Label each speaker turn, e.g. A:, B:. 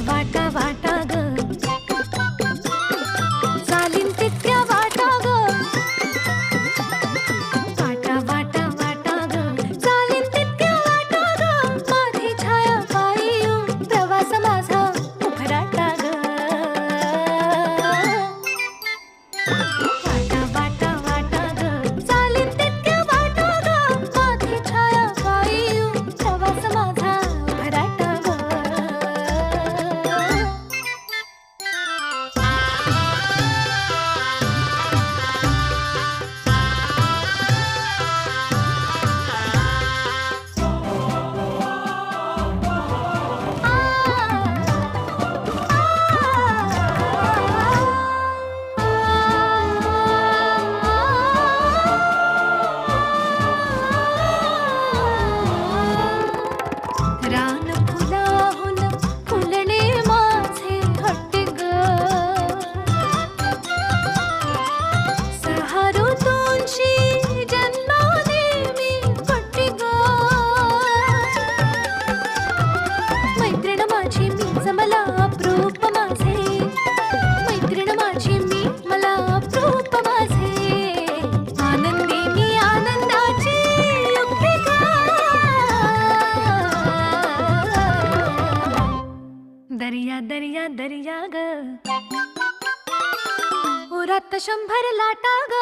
A: वाटा वाटा ग चालीन तितक्या वाटा ग वाटा वाटा वाटा ग चालीन तितक्या वाटा ग माझी छाया पायी येऊन प्रवास माझा उभराटा ग वाटा वाटा वाटा ग चालीन तितक्या वाटा ग माझी छाया पायी येऊन प्रवास माझा उभराटा ग रान फुलाहून फुलणे माझे हट्टे ग सहा ऋतूंची जन्माने मी पट्टी ग मैत्रीण माझी मीच मला अप्रूप माझे मैत्रीण माझी मी मला अप्रूप माझे आनंदी मी आनंदाची युक्ती ग दर्या दर्या दर्या ग ओरात 100 लाटा ग